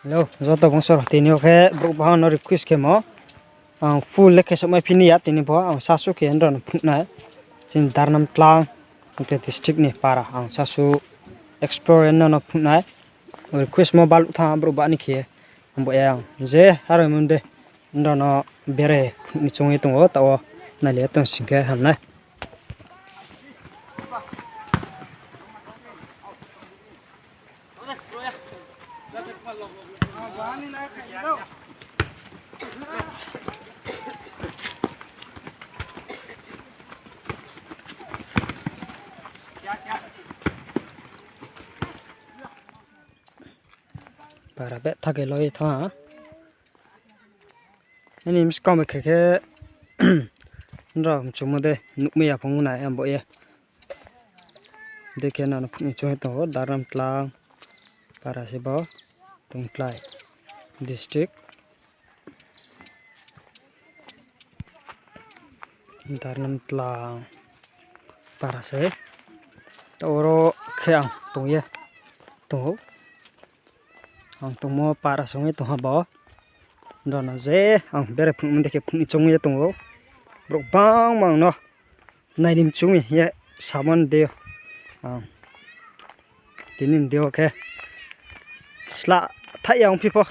Hello, joto bongsor tini oke berubah no request ke mo full leke somai pini ya tini bo ang sasu ke endron phukna sin darnam tlang ke district ni para ang sasu explore no phukna request mo balu tha berubah ni ke ambo yang je haro munde ndono bere ni chungi tungo tawo na le tong singke hamna para bet thage loi tha ani miskom ke ke ndro chumude nukme ya phonguna ambo ye dekhe na no phuni choi to daram tlang para sebo tungklai district daram tlang para se toro khyang to ye to ang tumo para songi to habo ndona je ang bere phung deke phuni chongi to bro bang mang no nainim chungi ye saman de tinin de oke sla thayang pipo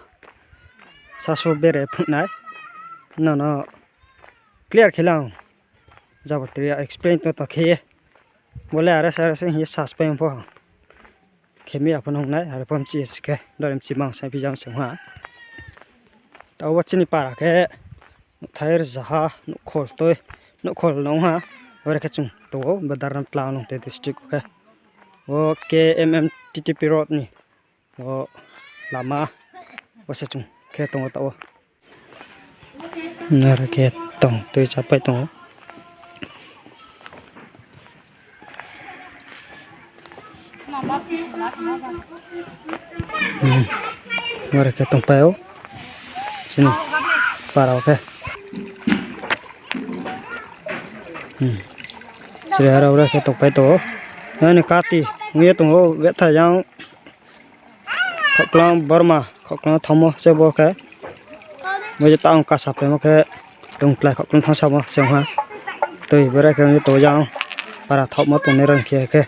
saso bere phunai no clear khilang jabatria explain to khe bole ara sar se hi suspend po khemi apon hong nai har pom chi ske dorem chi mang sai pi jang sengha taw wachini para ke thair jaha no khol toy no khol nong ha ore ke chung to badaram tlang nong te district ke o KMMTTP road ni o lama wasa chung ke tong taw nar ke tong toy chapai tong ore ke tong payo sini para oke sini ara ore ke tong pai to ani kati ngi to ve tha yang khoklang Burma khoklang thomo sebo ke mo je taung ka sa pe mo ke tong klai khoklang thang sa mo seng ha toi bere ke ngi to yang para thomo to ne ran ke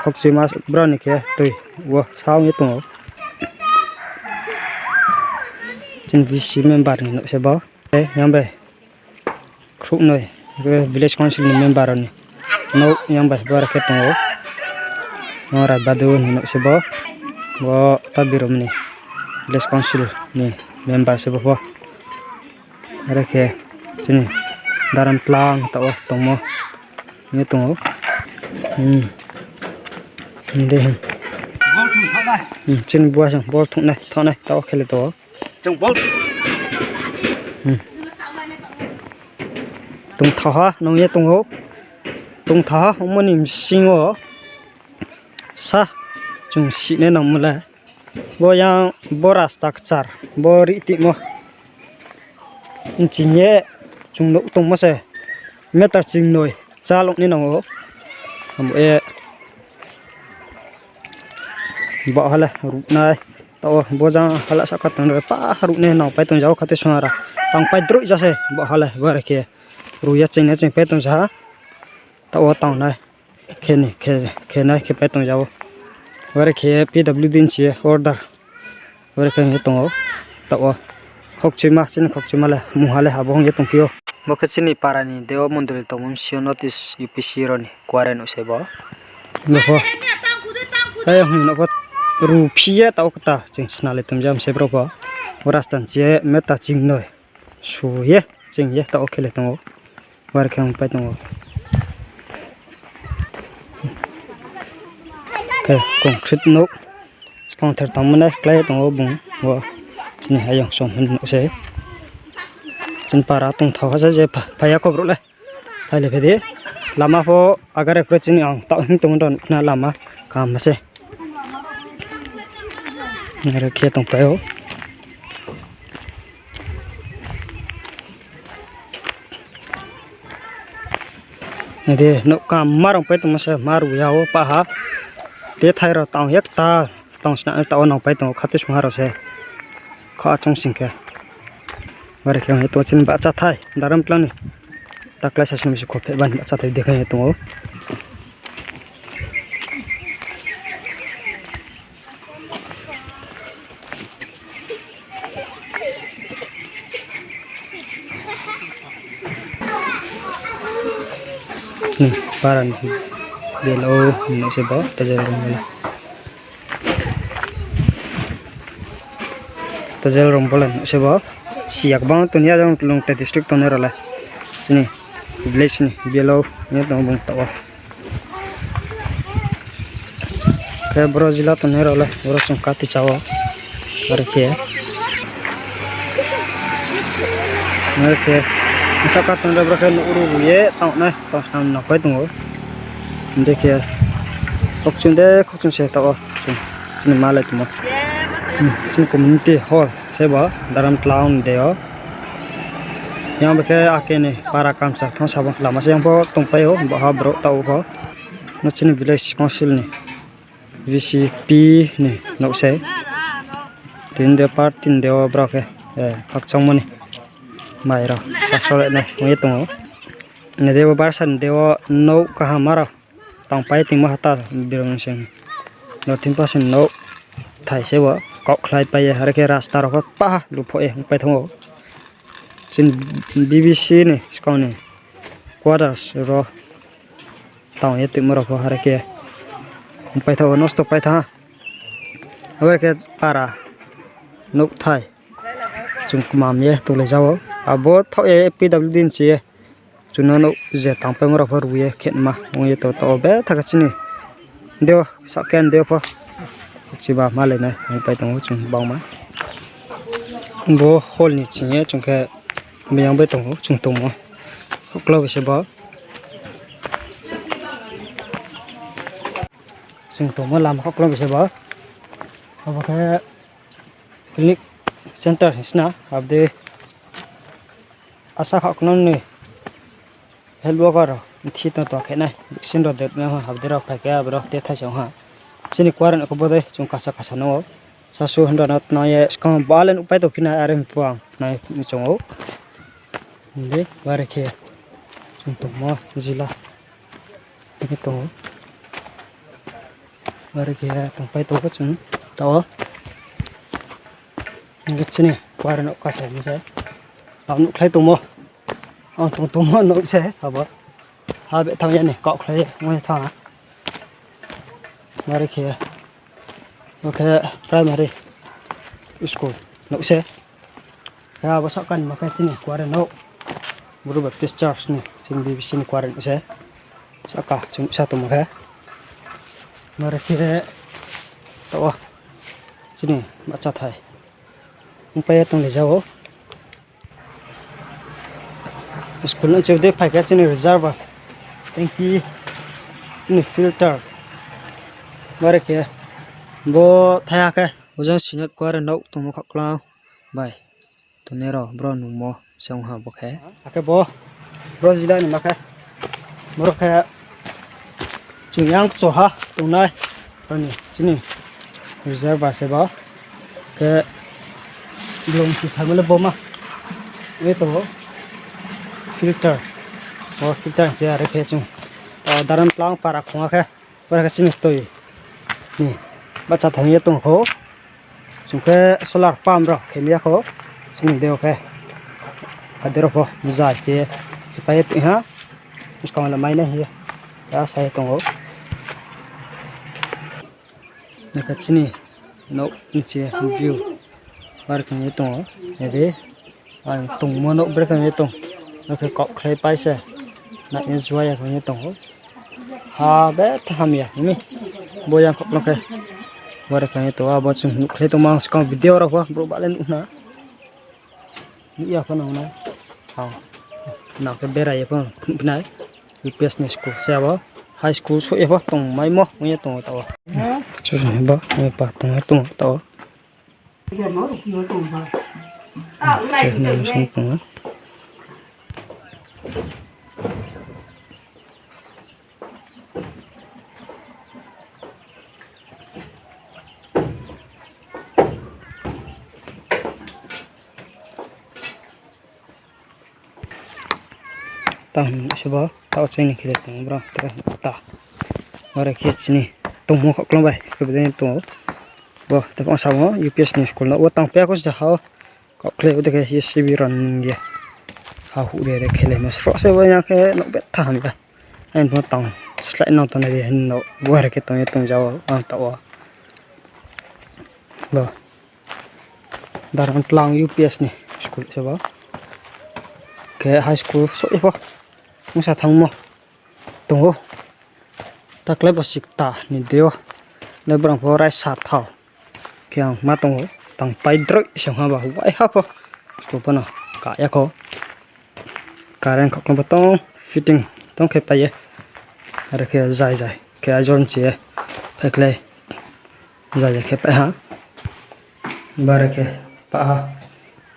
khok si mas brani ke toi wo sao ngi to chin VC member ni no sebo yang be khuk noi village council ni member ni no yang be bar ke to ora badu ni no sebo wo tabirum ni village council ni member sebo bo are ke chini daram tlang taw tomo ni to de bol thung tha dai chin bua sang bol thung này tho này taw khele to trong bol tung tha ha nong ye tung ho tung tha mo nim singo sa chung si ne nam la bo yang bora structure bori ti mo chinye chung no tung mo se meter ching noi chalok ni nong ho am e bo hala ru nai taw bojang hala sakat no pa ru ne naw pai tong jaw khate sunara tang pai dru jase bo hala bar ke ru ya ching ne ching pe tong ja taw tang nai khe nai ke pe tong jaw bar ke PW din che order bar ke ngi tong taw khok chima sin khok chima la mu hala ha bong ye tong pio mo khachini parani dewa mondir to mun sio notice UPC roni kwaren use bo no ho ay hun no ru phia taw kata ching snale tum jam se bro ko rastan che meta ching noi su ye ching ye taw khele tong war khang pai tong ke concrete no counter tam na klai tong bung wa chini hayang som hun no se chin para tung thaw ha je phaya ko bro le phale phede lama pho agar approaching ang taw hing tong don na lama kam se nare khe tong payo nade no kam marong pai tong se maru yawo pa ha te thai ro taw hek ta tong sna taw nong pai tong khate sung ha ro se kha chong singke bare ke to chin ba cha thai daram plani takla sa sum ko phe ban ba cha thai dekhai to ni paran belo no se ba tajar rombolan se ba siak bang to nia jang long te district to nerala sini village ni belo ni to bang tawa ke brazil to nerala bro chung kati chawa bare ke Misalkan tanda berakhir uru ye tau na tau sam na pai tungo dekhe kokchun se tau chun chini malai tumo chini community hall seba daram clown deo yang beke akene para kamsa thong sabang lama se yang po tongpai ho ba bro tau ho no chini village council ni VCP ni no se tin de part tin deo brakhe khak chong mani mai ra sasole ne ngi tungo ne dewa barsan dewa no ka hamara tang pai ting ma hata birong sen no 10% no thai sewa kok khlai pai har ke rasta ro pa lu pho pai thongo sin BBC ne skone quarters ro tang ye tim ro har ke pai tho no stop pai tha har ke para no thai chung kumam ye to le jawo abo thau e PW din che chunono je tangpai mora phar buye khenma ngi to be thakachini deo saken deo pho chiba male na pai tong chung bang ma bo hol ni chinge chungke meyang be tong chung tong mo klo se ba chung tong mo lam klo se ba abo ke clinic center hisna abde asa khak non ni help worker thi to khena sin ro det na ha de ro pha ka bro te tha chong ha chini kwaran ko bode chung kasa kasa no sa su handa nat na ye skam balen upai to phina arem puang na ni chong o de bare ke chung to mo jila ni to bare ke tong pai to ko chung to ngi chini kwaran ko kasa ni sa nu khai tumo tumo no se haba ha be thang ne kok khai ngoi tha mari khe okay primary school no se ha ba sakan ma ka chini kware no buru baptist church ni sing BBC ni kware se saka chung sa tumo khe mari khe to chini bacha thai pai tong le jao school na cheu de phai ka chini reserve tanki chini filter mare ke bo thaya ke ojang sinat kware nau tumo khakla bai to nero bro nu mo song ha bo khe ake bo bro jila ni ma khe moro khe chungyang cho ha tunai ani chini reserve se ba ke blom ki thamle bo ma e to filter se are khe chung daran plang para khonga khe para ka chini toi ni bacha thami tung ho chung khe solar pump ro khemia kho chini deu khe adero pho jai ke pai ti ha uska mala mai na hi ya sai tung ho ne ka chini no niche view par ka ni tung ho ede tung mo no bre ka ni tung nó phải cọ khai bay xe lại enjoy cái như tổng ha bé tham ya mi bố yang cọ cái vừa được cái tổ bao chung nụ khai tổ mang con video ra qua bro bạn lên na nghĩ apa nào na nào cái bé này con này business school xe bao high school số apa tổng mai mo như tổng tàu cho này bao người bà tổng tàu chơi này xong tổng tang sebo tao chai ni khile tong bro tra ta ore ke chini tong mo khok long bai ke bden to bo ta pang sa mo UPS ni school na o tang pe ko ja ha ko kle o de ke CB ran ge ha hu de khile mas ro se bo ya ke no be tha mi ba en bo tang slai no to na ge no bo re ke tong jaw ang ta wa bo daran tlang UPS ni school sebo ke high school so ipo musa thang mo tungo takle basik ta ni deo le brang po rai sat thau kyang ma tungo tang pai droi sang ha ba wai ha po so pa na ka ya ko karen khok lo batong fitting tong ke pa ye ara ke zai zai ke ajon che phekle zai ke pa ha bare ke pa ha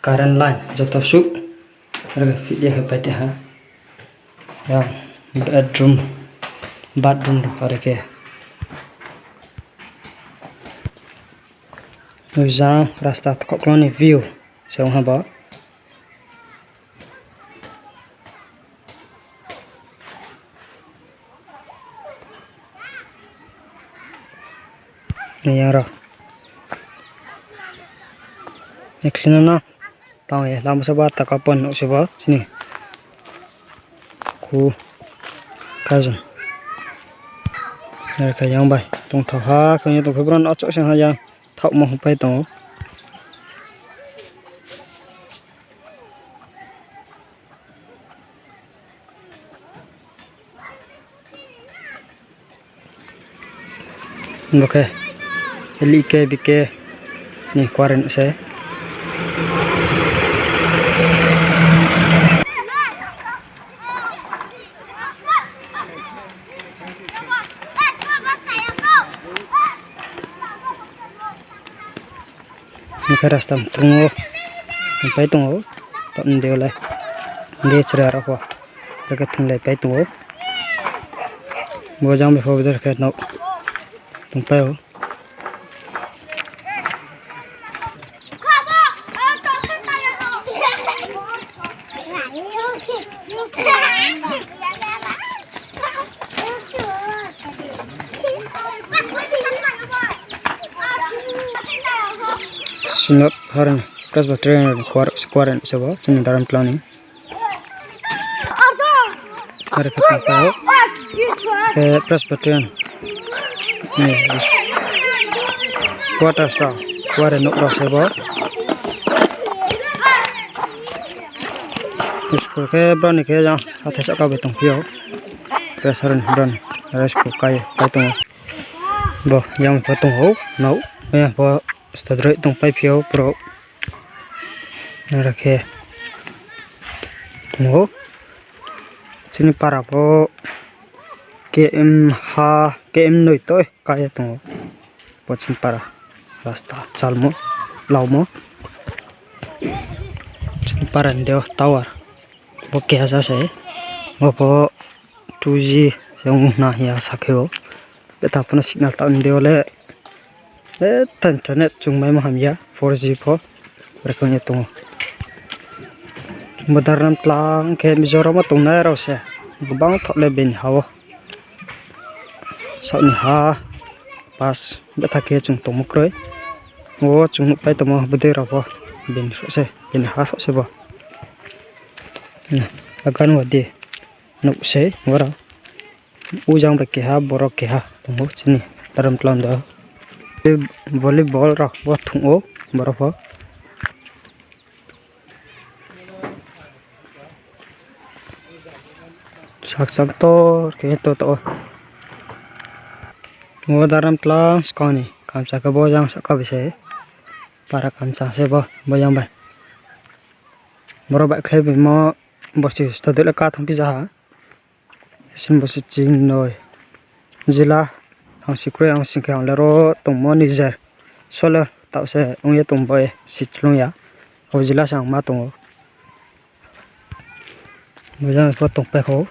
karen line joto su ara fit ye ke pa te ha ya bedroom ore ke uza rasta kok ni view song ha ba ni yara eklina na tao ye lam sa ba ta ka pon no se ba sini ku kazan này cái yang bài tung thảo ha cái như tung phải bron ở chỗ sang ha yang thảo mong phải tung ok li ke bi ke ni quarant se cái rasta tunggu sampai tunggu tak dia oleh dia cerai apa dekat tinggal pai tunggu bojang before betul ke no tumpai ho sinap haran kas batren quarant sabo chini daram planning kare ka pa ke presbyterian ni quarter star quarant no ro sabo school ke bani ke ja hatha sa ka betong pio presaran bran school kai tong bo yang patong ho no ya bo stadre tong pai pio pro rakhe mo chini para po km noi toy kaya tong pochin para rasta chalmo laumo chini para ndeo tower bo ke asa se mo po 2G seung na ya sakheo beta pona signal ta ndeo le internet chung mai ma hamya 4G pho rekonya tong madaram tlang ke mizoram tong na ro se bang thole bin hawo sau ni ha pas beta ke chung tong mkroi o chung pai tamo bude ro pho bin so se bin ha so se bo agan wadi no se wara ujang ba ke ha borok ke ha tong chini daram tlang da volleyball ro bo thung o borok sak to ke to ngo daram tlang skoni kamsa ka bojang sa ka bise para kamsa se bo boyang bai moro ba khle bi mo bosi sto de ka thong pi ja sim bosi ching noi jila ang sikre ang singkang lero tong mo ni je sola taw se ong ye tong boy sitlong ya o jila sang ma tong bojang ko tong pe ko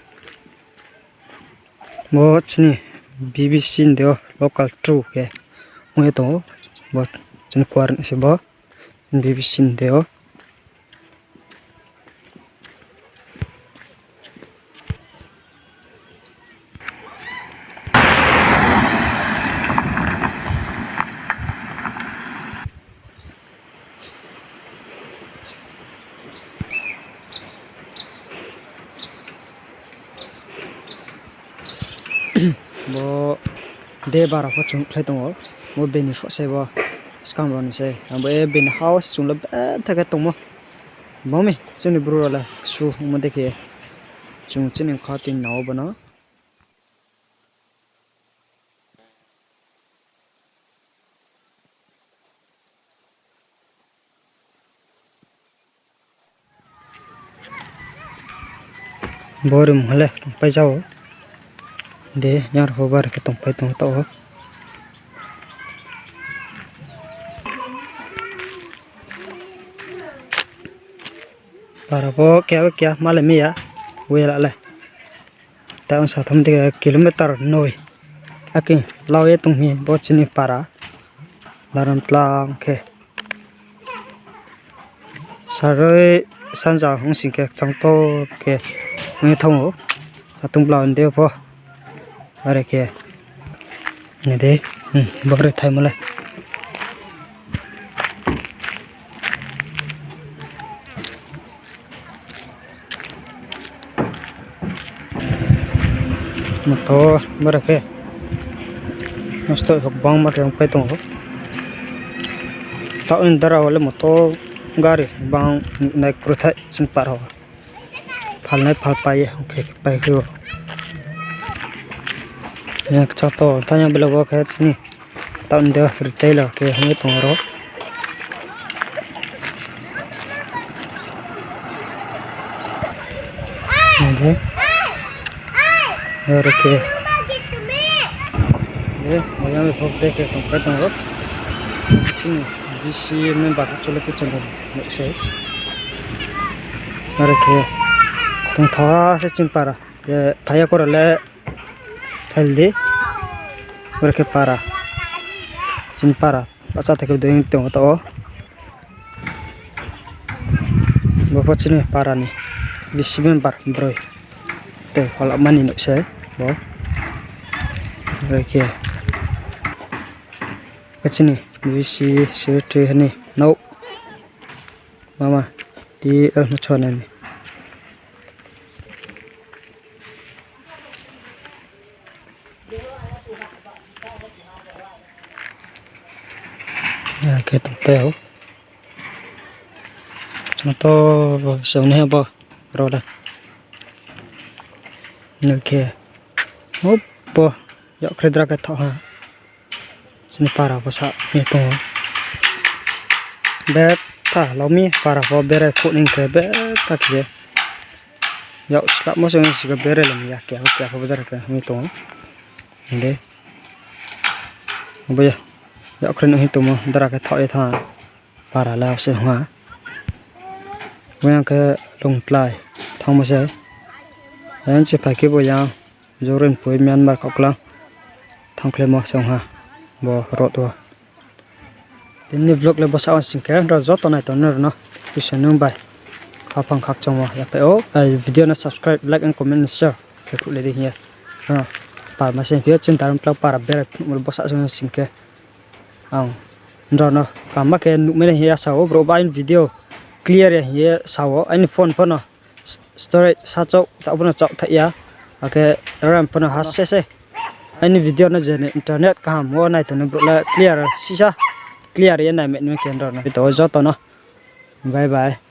mo chini BBC ndio local true ke mo to bo chini quarant se bo BBC ndio de bara ko chung khlai tongo mo beni so sebo scam ron se ambo e ben house chung la thaka tongo momi chini bro la su mo de ke chung chini khatin naw bana borum hale pai jao de yar hobar ke tong pai tong to para bo kya malami ya wela le ta on sa tham de kilometer noi aki lawe tung hi bo chini para daram tlang ke saroi sanja hong sing ke chang to ke ngi thong atung blawn de po are ke ne de bore thai mala motor bore ke nosto bang ma rang pai tong ta in dara wala motor gari bang nai kruthai sin par ho phal nai phal pai ke pai ko yak cha to tanya bela go khe chini ta in de retailer ke hme tong ro ne और के ये मजा में फोक देखे तो कहता हूँ चीनी बीसी में बात चले के चंदन से और के तुम थोड़ा से चिंपारा ये भाया को रले थैली और के पारा चिंपारा अच्छा थे कि दोइन तो बहुत चीनी पारा नहीं बीसी में बार ब्रोई तो kalau mani nuk saya bo oke ke sini bisi sirte ni nau mama di macam ni ya ke tempel contoh soalnya apa roda okay oppo yo kredra ka tho ha sini para basa ni to be ta lomi para ho bere khu ning ke be ta ke yo sla mo so si ga bere lam ya ke ho bere ka ni to inde bo ya yo kren ni to mo dara ka tho e tha para la se ha wen ke long plai thong mo se anh sẽ phải kêu yang zorin pui Myanmar kọc lang thang kle mo song ha bo ro to tin ni vlog le bosa sing ke ra zot to nai to ner no kishan nung bai kha phang khak chong wa ya pe o video na subscribe like and comment and share ke ku le de hi ha par ma sen pia chen taram plak para ber mo bosa sing ke ang ro no kama ke nu me hi sa o bro ba in video clear ya hi sa o ani phone pa no storage sa chau ta buna chau tha ya ake ram pana has se ani video na jene internet ka mo nai to na clear sisa clear ya nai me ken ro na to jo to no bye bye